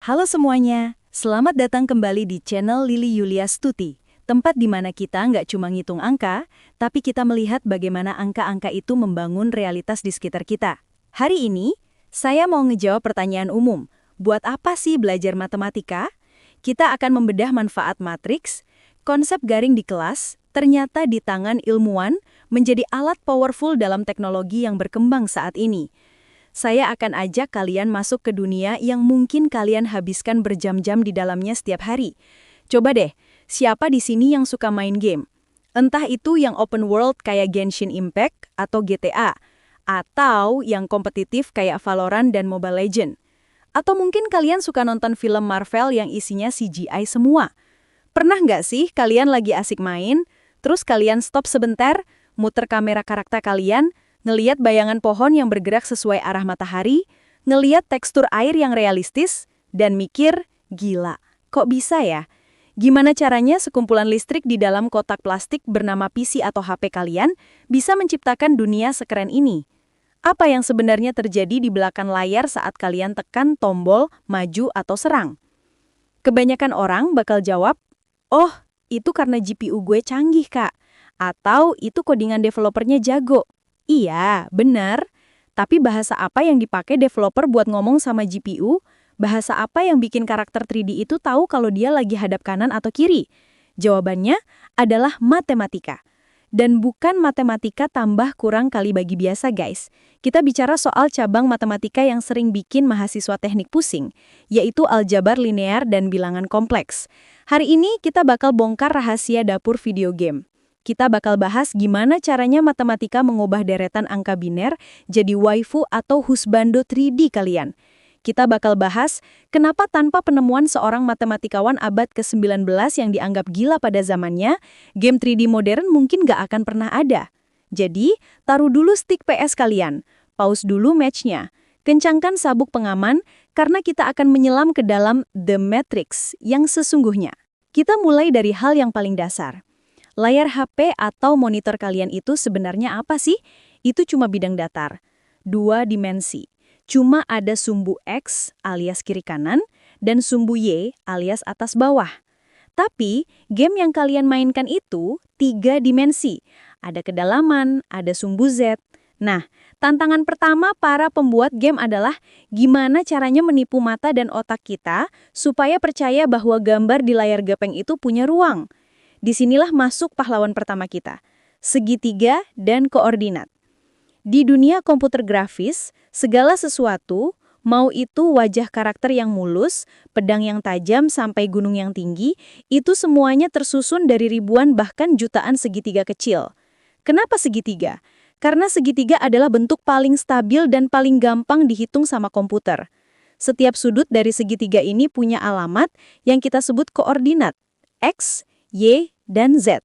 Halo semuanya, selamat datang kembali di channel Lili Yulia Stuti, tempat di mana kita nggak cuma ngitung angka, tapi kita melihat bagaimana angka-angka itu membangun realitas di sekitar kita. Hari ini, saya mau ngejawab pertanyaan umum, buat apa sih belajar matematika? Kita akan membedah manfaat matriks, konsep garing di kelas, ternyata di tangan ilmuwan menjadi alat powerful dalam teknologi yang berkembang saat ini. Saya akan ajak kalian masuk ke dunia yang mungkin kalian habiskan berjam-jam di dalamnya setiap hari. Coba deh, siapa di sini yang suka main game? Entah itu yang open world kayak Genshin Impact atau GTA, atau yang kompetitif kayak Valorant dan Mobile Legends. Atau mungkin kalian suka nonton film Marvel yang isinya CGI semua. Pernah nggak sih kalian lagi asik main, terus kalian stop sebentar, muter kamera karakter kalian, ngeliat bayangan pohon yang bergerak sesuai arah matahari, ngeliat tekstur air yang realistis, dan mikir, gila, kok bisa ya? Gimana caranya sekumpulan listrik di dalam kotak plastik bernama PC atau HP kalian bisa menciptakan dunia sekeren ini? Apa yang sebenarnya terjadi di belakang layar saat kalian tekan tombol, maju, atau serang? Kebanyakan orang bakal jawab, oh, itu karena GPU gue canggih, Kak. Atau itu codingan developernya jago. Iya, benar. Tapi bahasa apa yang dipakai developer buat ngomong sama GPU? Bahasa apa yang bikin karakter 3D itu tahu kalau dia lagi hadap kanan atau kiri? Jawabannya adalah matematika. Dan bukan matematika tambah kurang kali bagi biasa, guys. Kita bicara soal cabang matematika yang sering bikin mahasiswa teknik pusing, yaitu aljabar linear dan bilangan kompleks. Hari ini kita bakal bongkar rahasia dapur video game. Kita bakal bahas gimana caranya matematika mengubah deretan angka biner jadi waifu atau husbando 3D kalian. Kita bakal bahas kenapa tanpa penemuan seorang matematikawan abad ke-19 yang dianggap gila pada zamannya, game 3D modern mungkin gak akan pernah ada. Jadi, taruh dulu stick PS kalian, pause dulu matchnya, kencangkan sabuk pengaman karena kita akan menyelam ke dalam The Matrix yang sesungguhnya. Kita mulai dari hal yang paling dasar. Layar HP atau monitor kalian itu sebenarnya apa sih? Itu cuma bidang datar. 2 dimensi. Cuma ada sumbu X alias kiri kanan dan sumbu Y alias atas bawah. Tapi game yang kalian mainkan itu 3 dimensi. Ada kedalaman, ada sumbu Z. Nah, tantangan pertama para pembuat game adalah gimana caranya menipu mata dan otak kita supaya percaya bahwa gambar di layar gepeng itu punya ruang. Disinilah masuk pahlawan pertama kita, segitiga dan koordinat. Di dunia komputer grafis, segala sesuatu, mau itu wajah karakter yang mulus, pedang yang tajam sampai gunung yang tinggi, itu semuanya tersusun dari ribuan bahkan jutaan segitiga kecil. Kenapa segitiga? Karena segitiga adalah bentuk paling stabil dan paling gampang dihitung sama komputer. Setiap sudut dari segitiga ini punya alamat yang kita sebut koordinat, X, Y, dan Z.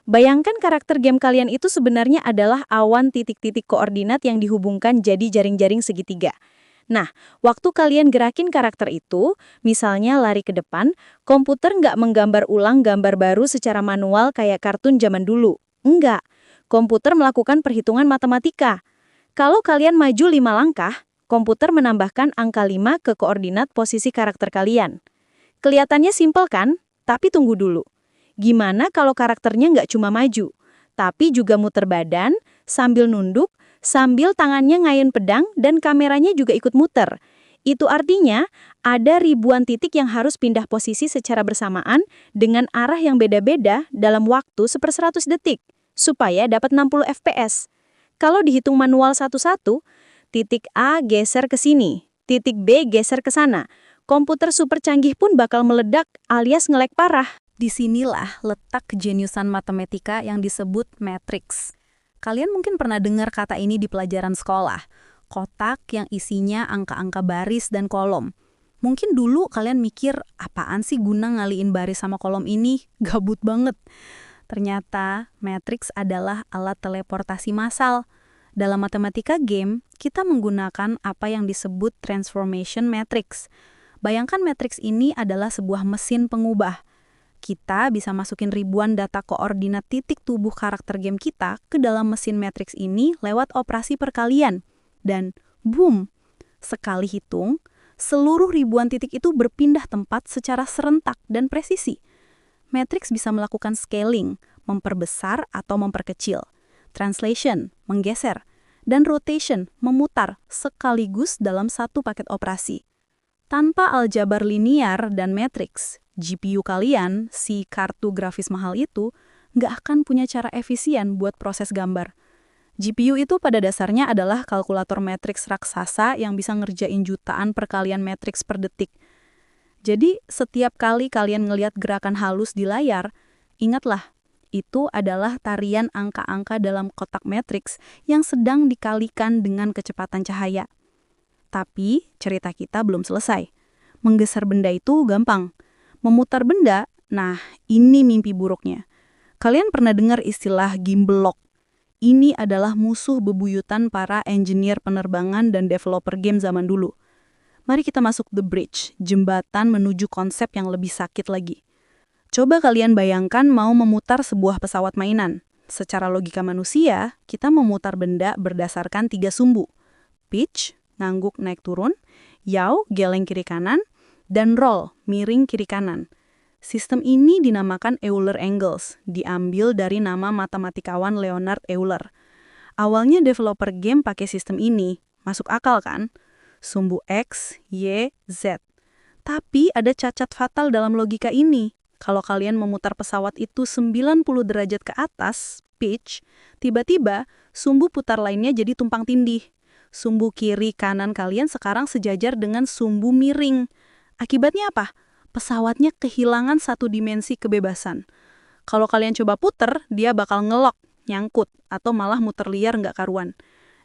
Bayangkan karakter game kalian itu sebenarnya adalah awan titik-titik koordinat yang dihubungkan jadi jaring-jaring segitiga. Nah, waktu kalian gerakin karakter itu, misalnya lari ke depan, komputer nggak menggambar ulang gambar baru secara manual kayak kartun zaman dulu. Enggak, komputer melakukan perhitungan matematika. Kalau kalian maju 5 langkah, komputer menambahkan angka 5 ke koordinat posisi karakter kalian. Kelihatannya simpel kan? Tapi tunggu dulu. Gimana kalau karakternya nggak cuma maju, tapi juga muter badan, sambil nunduk, sambil tangannya ngayun pedang, dan kameranya juga ikut muter. Itu artinya, ada ribuan titik yang harus pindah posisi secara bersamaan dengan arah yang beda-beda dalam waktu 1/100 detik, supaya dapat 60 fps. Kalau dihitung manual satu-satu, titik A geser ke sini, titik B geser ke sana. Komputer super canggih pun bakal meledak alias nge-lag parah. Disinilah letak kejeniusan matematika yang disebut matriks. Kalian mungkin pernah dengar kata ini di pelajaran sekolah. Kotak yang isinya angka-angka baris dan kolom. Mungkin dulu kalian mikir, apaan sih guna ngaliin baris sama kolom ini? Gabut banget. Ternyata matriks adalah alat teleportasi massal. Dalam matematika game, kita menggunakan apa yang disebut transformation matrix. Bayangkan matriks ini adalah sebuah mesin pengubah. Kita bisa masukin ribuan data koordinat titik tubuh karakter game kita ke dalam mesin matriks ini lewat operasi perkalian. Dan boom, sekali hitung, Seluruh ribuan titik itu berpindah tempat secara serentak dan presisi. Matriks bisa melakukan scaling, memperbesar atau memperkecil, translation, menggeser, dan rotation, memutar sekaligus dalam satu paket operasi. Tanpa aljabar linear dan matriks, GPU kalian, si kartu grafis mahal itu, nggak akan punya cara efisien buat proses gambar. GPU itu pada dasarnya adalah kalkulator matriks raksasa yang bisa ngerjain jutaan perkalian matriks per detik. Jadi, setiap kali kalian ngelihat gerakan halus di layar, ingatlah, itu adalah tarian angka-angka dalam kotak matriks yang sedang dikalikan dengan kecepatan cahaya. Tapi, cerita kita belum selesai. Menggeser benda itu gampang. Memutar benda, nah ini mimpi buruknya. Kalian pernah dengar istilah gimbal lock? Ini adalah musuh bebuyutan para engineer penerbangan dan developer game zaman dulu. Mari kita masuk the bridge, jembatan menuju konsep yang lebih sakit lagi. Coba kalian bayangkan mau memutar sebuah pesawat mainan. Secara logika manusia, kita memutar benda berdasarkan 3 sumbu. Pitch, ngangguk naik turun, yaw, geleng kiri kanan, dan roll, miring kiri kanan. Sistem ini dinamakan Euler Angles, diambil dari nama matematikawan Leonhard Euler. Awalnya developer game pakai sistem ini, masuk akal kan? Sumbu X, Y, Z. Tapi ada cacat fatal dalam logika ini. Kalau kalian memutar pesawat itu 90 derajat ke atas, pitch, tiba-tiba sumbu putar lainnya jadi tumpang tindih. Sumbu kiri kanan kalian sekarang sejajar dengan sumbu miring. Akibatnya apa? Pesawatnya kehilangan satu dimensi kebebasan. Kalau kalian coba puter, dia bakal ngelok, nyangkut, atau malah muter liar nggak karuan.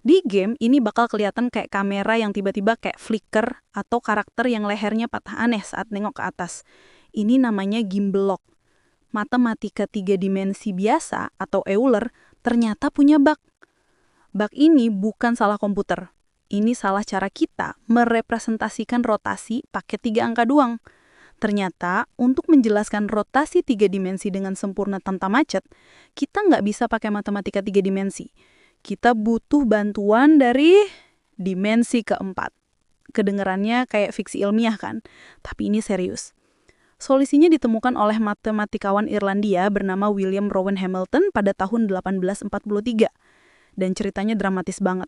Di game, ini bakal kelihatan kayak kamera yang tiba-tiba kayak flicker atau karakter yang lehernya patah aneh saat nengok ke atas. Ini namanya gimbal lock. Matematika 3 dimensi biasa atau Euler ternyata punya bug. Bug ini bukan salah komputer. Ini salah cara kita merepresentasikan rotasi pakai 3 angka doang. Ternyata, untuk menjelaskan rotasi 3 dimensi dengan sempurna tanpa macet, kita nggak bisa pakai matematika 3 dimensi. Kita butuh bantuan dari dimensi keempat. Kedengarannya kayak fiksi ilmiah kan? Tapi ini serius. Solusinya ditemukan oleh matematikawan Irlandia bernama William Rowan Hamilton pada tahun 1843. Dan ceritanya dramatis banget.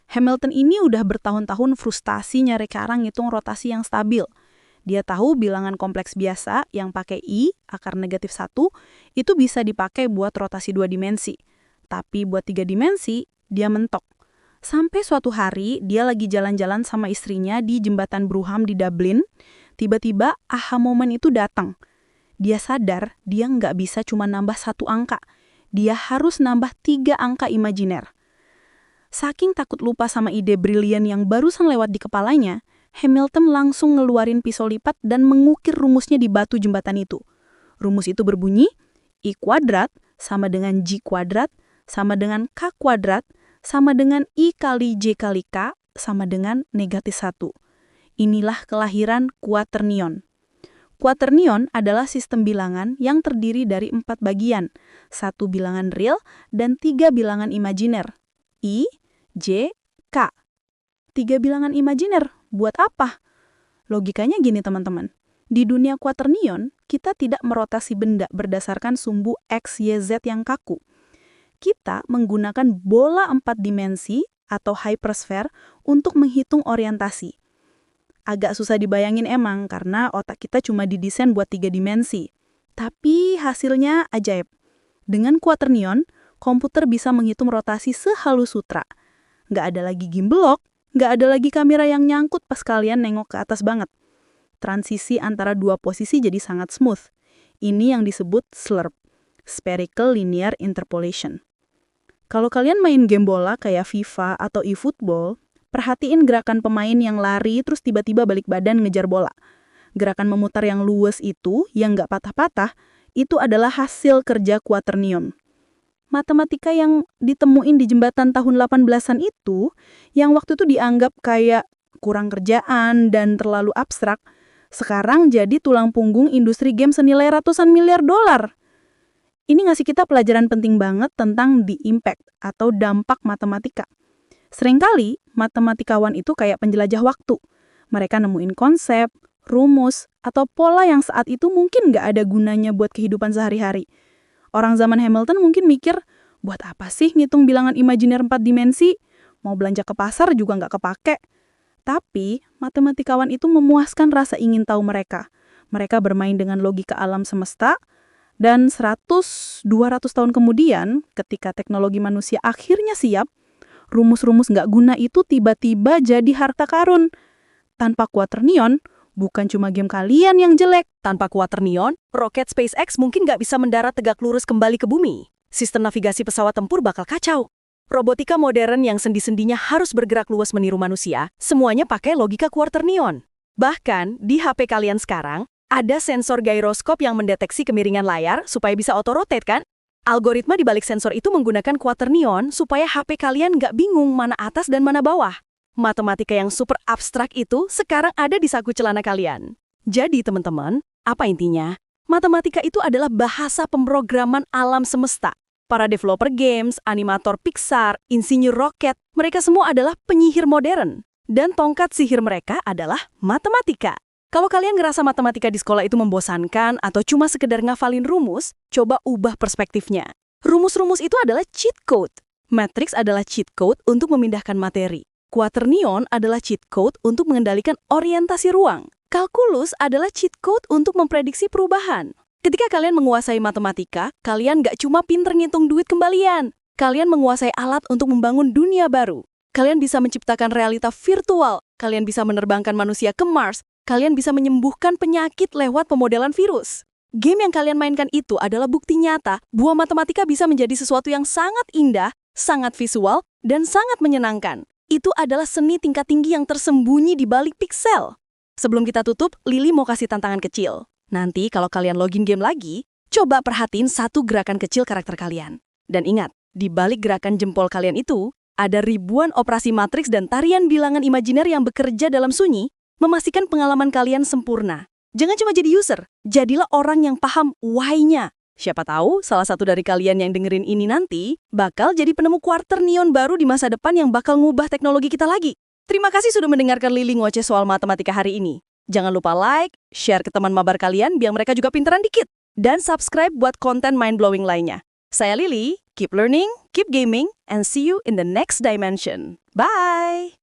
Hamilton ini udah bertahun-tahun frustasi nyari cara ngitung rotasi yang stabil. Dia tahu bilangan kompleks biasa yang pakai I, akar negatif 1, itu bisa dipakai buat rotasi 2 dimensi. Tapi buat 3 dimensi, dia mentok. Sampai suatu hari, dia lagi jalan-jalan sama istrinya di jembatan Brougham di Dublin. Tiba-tiba, aha moment itu datang. Dia sadar dia nggak bisa cuma nambah 1 angka. Dia harus nambah 3 angka imajiner. Saking takut lupa sama ide brilian yang barusan lewat di kepalanya, Hamilton langsung ngeluarin pisau lipat dan mengukir rumusnya di batu jembatan itu. Rumus itu berbunyi, I kuadrat sama dengan J kuadrat, sama dengan K kuadrat, sama dengan I kali J kali K, sama dengan negatif 1. Inilah kelahiran kuaternion. Kuaternion adalah sistem bilangan yang terdiri dari 4 bagian, 1 bilangan real dan 3 bilangan imajiner. I, J, K. 3 bilangan imajiner, buat apa? Logikanya gini teman-teman. Di dunia kuaternion, kita tidak merotasi benda berdasarkan sumbu X, Y, Z yang kaku. Kita menggunakan bola 4 dimensi atau hypersphere untuk menghitung orientasi. Agak susah dibayangin emang karena otak kita cuma didesain buat 3 dimensi. Tapi hasilnya ajaib. Dengan kuaternion, komputer bisa menghitung rotasi sehalus sutra. Nggak ada lagi gimbal lock, nggak ada lagi kamera yang nyangkut pas kalian nengok ke atas banget. Transisi antara 2 posisi jadi sangat smooth. Ini yang disebut SLIRP, Spherical Linear Interpolation. Kalau kalian main game bola kayak FIFA atau eFootball, perhatiin gerakan pemain yang lari terus tiba-tiba balik badan ngejar bola. Gerakan memutar yang luwes itu, yang nggak patah-patah, itu adalah hasil kerja kuaternion. Matematika yang ditemuin di jembatan tahun 18-an itu, yang waktu itu dianggap kayak kurang kerjaan dan terlalu abstrak, sekarang jadi tulang punggung industri game senilai ratusan miliar dolar. Ini ngasih kita pelajaran penting banget tentang the impact atau dampak matematika. Seringkali, matematikawan itu kayak penjelajah waktu. Mereka nemuin konsep, rumus, atau pola yang saat itu mungkin nggak ada gunanya buat kehidupan sehari-hari. Orang zaman Hamilton mungkin mikir, buat apa sih ngitung bilangan imajiner 4 dimensi? Mau belanja ke pasar juga nggak kepake. Tapi, matematikawan itu memuaskan rasa ingin tahu mereka. Mereka bermain dengan logika alam semesta, dan 100-200 tahun kemudian, ketika teknologi manusia akhirnya siap, rumus-rumus nggak guna itu tiba-tiba jadi harta karun. Tanpa Quaternion, bukan cuma game kalian yang jelek. Tanpa Quaternion, roket SpaceX mungkin nggak bisa mendarat tegak lurus kembali ke bumi. Sistem navigasi pesawat tempur bakal kacau. Robotika modern yang sendi-sendinya harus bergerak luas meniru manusia, semuanya pakai logika Quaternion. Bahkan, di HP kalian sekarang, ada sensor gyroscope yang mendeteksi kemiringan layar supaya bisa auto-rotate kan? Algoritma di balik sensor itu menggunakan Quaternion supaya HP kalian nggak bingung mana atas dan mana bawah. Matematika yang super abstrak itu sekarang ada di saku celana kalian. Jadi teman-teman, apa intinya? Matematika itu adalah bahasa pemrograman alam semesta. Para developer games, animator Pixar, insinyur roket, mereka semua adalah penyihir modern. Dan tongkat sihir mereka adalah matematika. Kalau kalian ngerasa matematika di sekolah itu membosankan atau cuma sekedar ngafalin rumus, coba ubah perspektifnya. Rumus-rumus itu adalah cheat code. Matrix adalah cheat code untuk memindahkan materi. Quaternion adalah cheat code untuk mengendalikan orientasi ruang. Kalkulus adalah cheat code untuk memprediksi perubahan. Ketika kalian menguasai matematika, kalian nggak cuma pinter ngitung duit kembalian. Kalian menguasai alat untuk membangun dunia baru. Kalian bisa menciptakan realita virtual. Kalian bisa menerbangkan manusia ke Mars. Kalian bisa menyembuhkan penyakit lewat pemodelan virus. Game yang kalian mainkan itu adalah bukti nyata bahwa matematika bisa menjadi sesuatu yang sangat indah, sangat visual, dan sangat menyenangkan. Itu adalah seni tingkat tinggi yang tersembunyi di balik piksel. Sebelum kita tutup, Lily mau kasih tantangan kecil. Nanti kalau kalian login game lagi, coba perhatiin satu gerakan kecil karakter kalian. Dan ingat, di balik gerakan jempol kalian itu, ada ribuan operasi matriks dan tarian bilangan imajiner yang bekerja dalam sunyi, memastikan pengalaman kalian sempurna. Jangan cuma jadi user, jadilah orang yang paham why-nya. Siapa tahu salah satu dari kalian yang dengerin ini nanti bakal jadi penemu Quaternion baru di masa depan yang bakal ngubah teknologi kita lagi. Terima kasih sudah mendengarkan Lily ngoceh soal matematika hari ini. Jangan lupa like, share ke teman mabar kalian biar mereka juga pinteran dikit. Dan subscribe buat konten mind-blowing lainnya. Saya Lily, keep learning, keep gaming, and see you in the next dimension. Bye!